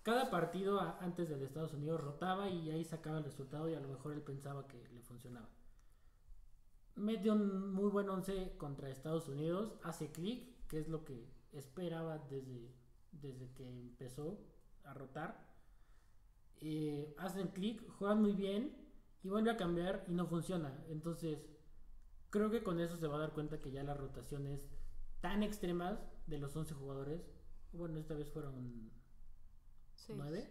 cada partido antes del de Estados Unidos rotaba y ahí sacaba el resultado y a lo mejor él pensaba que le funcionaba. Mete un muy buen 11 contra Estados Unidos, hace clic, que es lo que esperaba desde que empezó a rotar. Hacen clic, juegan muy bien y vuelve a cambiar y no funciona. Entonces, creo que con eso se va a dar cuenta que ya las rotaciones tan extremas de los 11 jugadores Bueno, esta vez fueron 6. 9,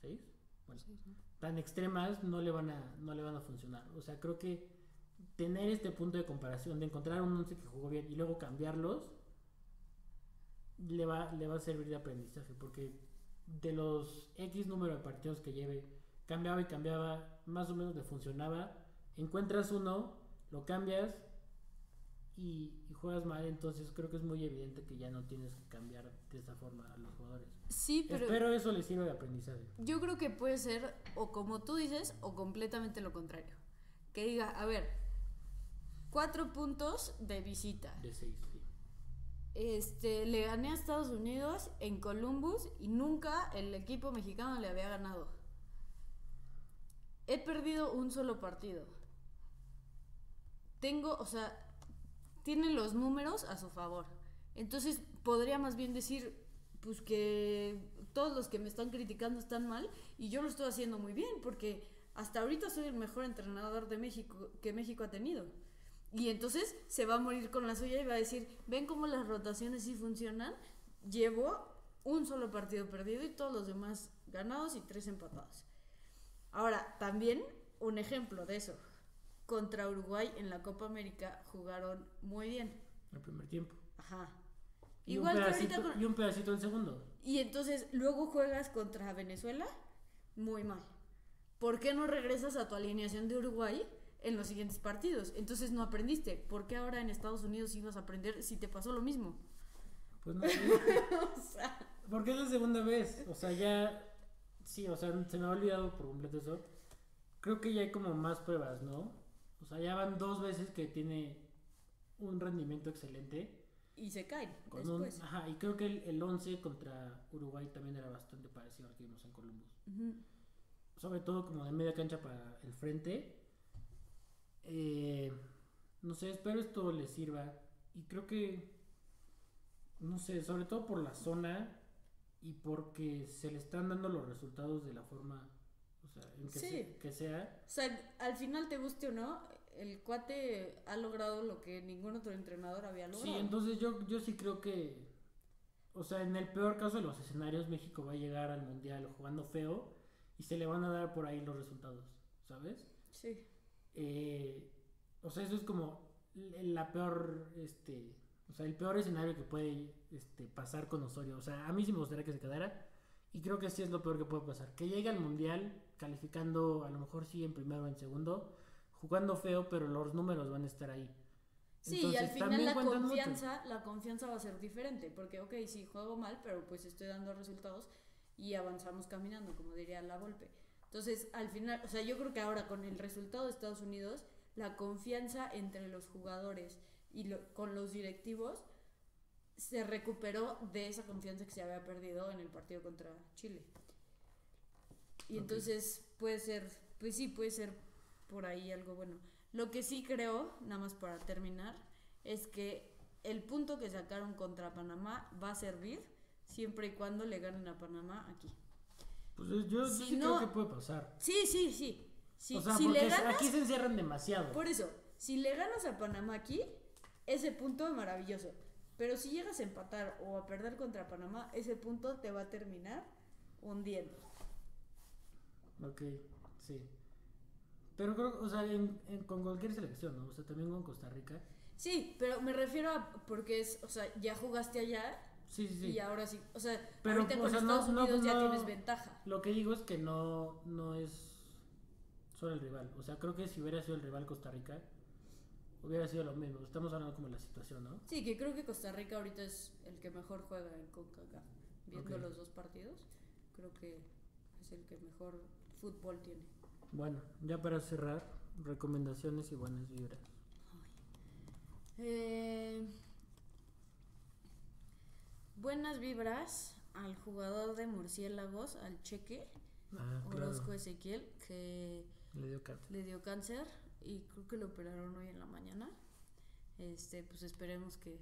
6. Bueno, 6, ¿no? tan extremas no le van a funcionar. O sea, creo que tener este punto de comparación, de encontrar un 11 que jugó bien y luego cambiarlos, le va a servir de aprendizaje, porque de los X número de partidos que lleve, cambiaba y cambiaba, más o menos le funcionaba, encuentras uno, lo cambias y juegas mal, entonces creo que es muy evidente que ya no tienes que cambiar de esa forma a los jugadores. Sí, pero Espero eso les sirva de aprendizaje. yo creo que puede ser o como tú dices o completamente lo contrario. Que diga, a ver, 4 puntos de visita. De 6, sí. Le gané a Estados Unidos en Columbus y nunca el equipo mexicano le había ganado. He perdido un solo partido. Tiene los números a su favor. Entonces podría más bien decir, pues que todos los que me están criticando están mal y yo lo estoy haciendo muy bien porque hasta ahorita soy el mejor entrenador de México que México ha tenido. Y entonces se va a morir con la suya y va a decir, ven cómo las rotaciones sí funcionan, llevo un solo partido perdido y todos los demás ganados y 3 empatados. Ahora, también un ejemplo de eso, contra Uruguay en la Copa América jugaron muy bien. El primer tiempo. Ajá. Y Igual un que pedacito, ahorita y un pedacito en segundo. Y entonces luego juegas contra Venezuela, muy mal. ¿Por qué no regresas a tu alineación de Uruguay en los siguientes partidos? Entonces no aprendiste. ¿Por qué ahora en Estados Unidos ibas a aprender si te pasó lo mismo? Pues no sé. O sea, Porque es la segunda vez. O sea, ya. Sí, o sea, se me ha olvidado por completo eso. Creo que ya hay como más pruebas, ¿no? O sea, ya van 2 veces que tiene un rendimiento excelente. y se caen Con después. y creo que el 11 contra Uruguay también era bastante parecido al que vimos en Columbus. Uh-huh. Sobre todo como de media cancha para el frente. No sé, espero esto les sirva. Y creo que, no sé, sobre todo por la zona y porque se le están dando los resultados de la forma, o sea, en que, Sí. que sea. O sea, al final te guste o no, el cuate ha logrado lo que ningún otro entrenador había logrado. Sí, entonces yo sí creo que, o sea, en el peor caso de los escenarios, México va a llegar al Mundial jugando feo y se le van a dar por ahí los resultados, ¿sabes? Sí. O sea, eso es como la peor, o sea, el peor escenario que puede pasar con Osorio. O sea, a mí sí me gustaría que se quedara y creo que sí es lo peor que puede pasar. Que llegue al Mundial calificando, a lo mejor sí en primero o en segundo, jugando feo, pero los números van a estar ahí. Sí, Entonces, y al final también la cuentan mucho. confianza va a ser diferente, porque ok, sí juego mal, pero pues estoy dando resultados y avanzamos caminando, como diría la Volpe. Entonces, al final, o sea, yo creo que ahora con el resultado de Estados Unidos, la confianza entre los jugadores y con los directivos se recuperó de esa confianza que se había perdido en el partido contra Chile. Y Ok. entonces puede ser, pues sí, puede ser por ahí algo bueno. Lo que sí creo, nada más para terminar, es que el punto que sacaron contra Panamá va a servir siempre y cuando le ganen a Panamá aquí. Pues yo Si sí no- creo que puede pasar. Sí. O sea, Si porque le ganas, aquí se encierran demasiado. por eso, si le ganas a Panamá aquí, ese punto es maravilloso. Pero si llegas a empatar o a perder contra Panamá, ese punto te va a terminar hundiendo. Ok, sí. Pero creo, o sea, con cualquier selección, ¿no? O sea, también con Costa Rica. Sí, pero me refiero a porque es, o sea, ya jugaste allá Sí. y ahora sí, o sea, Pero, ahorita o con sea, Estados Unidos ya no- tienes ventaja. Lo que digo es que no es solo el rival. O sea, creo que si hubiera sido el rival Costa Rica, hubiera sido lo mismo. Estamos hablando como de la situación, ¿no? Sí, que creo que Costa Rica ahorita es el que mejor juega en CONCACAF. Viendo Ok. los 2 partidos, creo que es el que mejor fútbol tiene. Bueno, ya para cerrar, recomendaciones y buenas vibras. Buenas vibras al jugador de Murciélagos, al Cheque, Orozco Claro. Ezequiel, que Le dio cáncer. le dio cáncer y creo que lo operaron hoy en la mañana. Pues esperemos que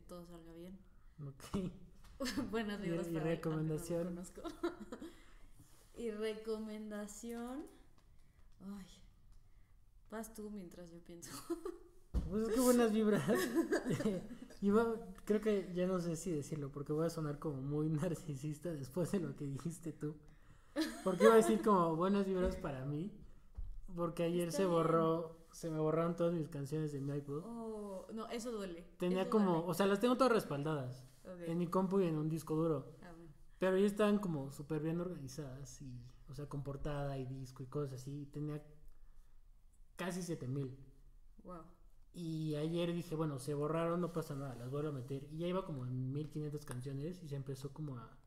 todo salga bien. Ok. Buenas Y- vibras y para él, recomendación. aunque no lo conozco. Y recomendación. Ay, vas tú mientras yo pienso. Pues qué buenas vibras. Creo que ya no sé si decirlo porque voy a sonar como muy narcisista después de lo que dijiste tú. Porque iba a decir como buenas vibras para mí. Porque ayer Está bien. se me borraron todas mis canciones de mi iPod. Oh, no, eso duele. Tenía eso como, duele. o sea, las tengo todas respaldadas Ok. en mi compu y en un disco duro. Ah, bueno. Pero ya estaban como súper bien organizadas y, o sea, con portada y disco y cosas así. Tenía casi 7000. Wow. Y ayer dije, bueno, se borraron, no pasa nada, las vuelvo a meter. Y ya iba como en 1500 canciones y se empezó como a,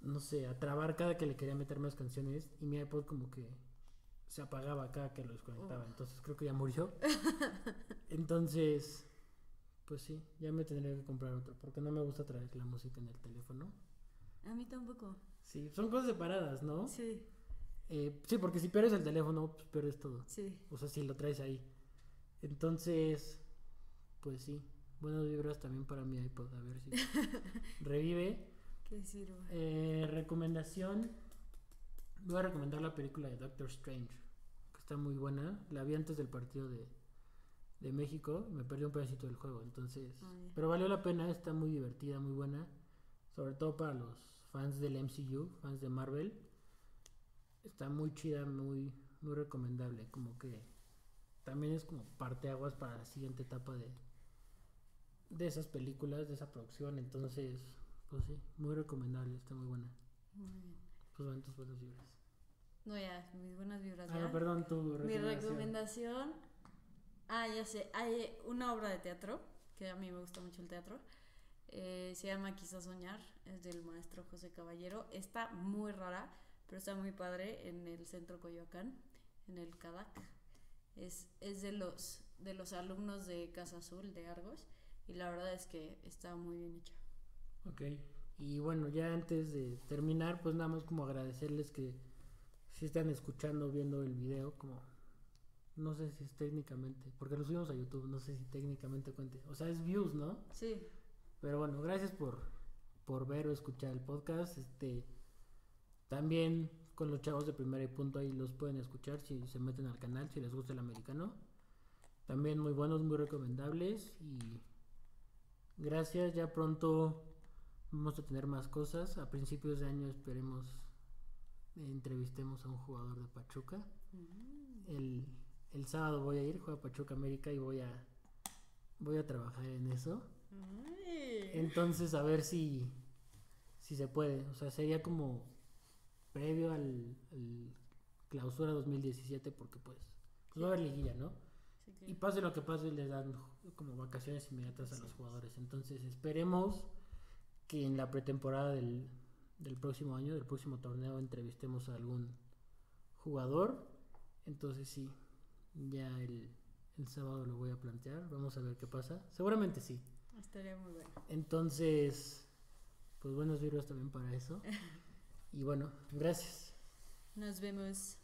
no sé, a trabar cada que le quería meter más canciones. Y mi iPod como que se apagaba cada que lo desconectaba. Entonces creo que ya murió. Entonces, pues sí, ya me tendría que comprar otro. Porque no me gusta traer la música en el teléfono. A mí tampoco. Sí, son cosas separadas, ¿no? Sí, Sí, porque si pierdes el teléfono, pues pierdes todo. sí. O sea, si lo traes ahí. Entonces, pues sí. Buenas vibras también para mi iPod. A ver si revive. Que sirva. Recomendación. Voy a recomendar la película de Doctor Strange. Que está muy buena. La vi antes del partido de México. Y me perdí un pedacito del juego. Entonces. Oye. Pero valió la pena. Está muy divertida, muy buena. Sobre todo para los fans del MCU, fans de Marvel. Está muy chida, muy, muy recomendable. Como que también es como parteaguas para la siguiente etapa de esas películas, de esa producción. Entonces, pues sí, muy recomendable, está muy buena. Muy bien. Pues van tus buenas vibras. No, ya, mis buenas vibras. Ah, ya. no, perdón, tu Mi recomendación. recomendación. Ah, ya sé. Hay una obra de teatro, que a mí me gusta mucho el teatro. Se llama Quizás Soñar. Es del maestro José Caballero. Está muy rara, pero está muy padre en el centro Coyoacán, en el CADAC. Es de los alumnos de Casa Azul de Argos. Y la verdad es que está muy bien hecha. Ok, y bueno, ya antes de terminar, pues nada más como agradecerles que si están escuchando, viendo el video, como no sé si es técnicamente, porque lo subimos a YouTube, no sé si técnicamente cuente, o sea, es views, ¿no? Sí. Pero bueno, gracias por ver o escuchar el podcast. También con los chavos de Primera y Punto ahí los pueden escuchar si se meten al canal, si les gusta el americano. También muy buenos, muy recomendables y gracias, ya pronto vamos a tener más cosas. A principios de año esperemos entrevistemos a un jugador de Pachuca. El sábado voy a ir, juega Pachuca América y voy a trabajar en eso. Entonces a ver si se puede. O sea, sería como previo al clausura 2017 porque pues va a haber liguilla, ¿no? Sí, claro. Y pase lo que pase les dan como vacaciones inmediatas a los jugadores. Entonces esperemos que en la pretemporada del próximo año, del próximo torneo, entrevistemos a algún jugador. Entonces sí, ya el sábado lo voy a plantear. Vamos a ver qué pasa. Seguramente sí. Estaría muy bueno. Entonces, pues buenos vibras también para eso. Y bueno, gracias. Nos vemos.